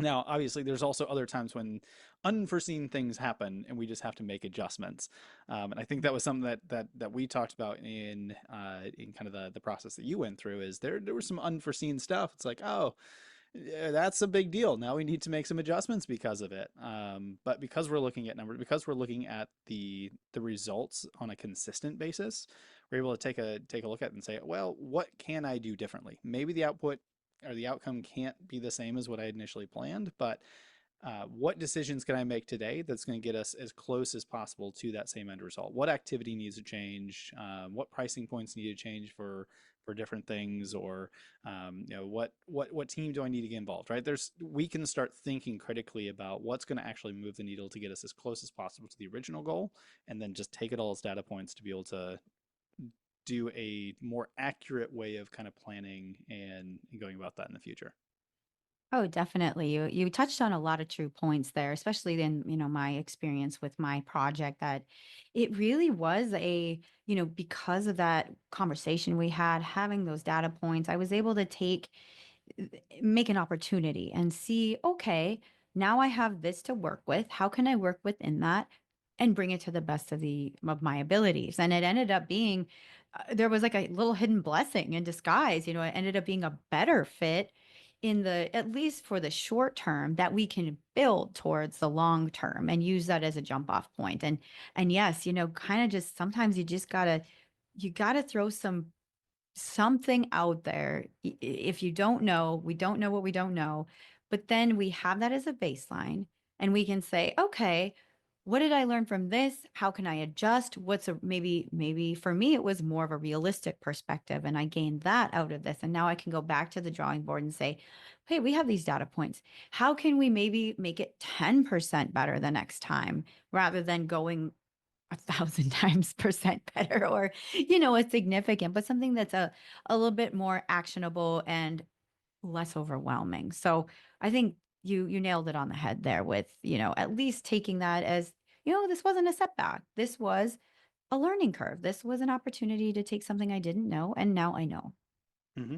Now, obviously, there's also other times when unforeseen things happen, and we just have to make adjustments. And I think that was something that we talked about in kind of the process that you went through. Is there was some unforeseen stuff. It's like, oh, yeah, that's a big deal. Now we need to make some adjustments because of it. But because we're looking at numbers, because we're looking at the results on a consistent basis, we're able to take a look at it and say, well, what can I do differently? Maybe the output or the outcome can't be the same as what I initially planned, but what decisions can I make today that's going to get us as close as possible to that same end result? What activity needs to change? What pricing points need to change for different things, or what team do I need to get involved? Right? We can start thinking critically about what's going to actually move the needle to get us as close as possible to the original goal, and then just take it all as data points to be able to do a more accurate way of kind of planning and going about that in the future. Oh, definitely. You touched on a lot of true points there, especially in, my experience with my project that it really was because of that conversation we had, having those data points, I was able to make an opportunity and see, okay, now I have this to work with. How can I work within that and bring it to the best of my abilities? And it ended up being there was like a little hidden blessing in disguise. It ended up being a better fit in the at least for the short term that we can build towards the long term and use that as a jump off point. And yes, kind of just sometimes you gotta throw something out there. If you don't know, we don't know what we don't know. But then we have that as a baseline and we can say, okay, what did I learn from this? How can I adjust? What's a maybe for me, it was more of a realistic perspective. And I gained that out of this. And now I can go back to the drawing board and say, hey, we have these data points. How can we maybe make it 10% better the next time rather than going 1,000 times percent better or a significant but something that's a little bit more actionable and less overwhelming. So I think you nailed it on the head there with at least taking that as this wasn't a setback, this was a learning curve, this was an opportunity to take something I didn't know and now I know. Mm-hmm.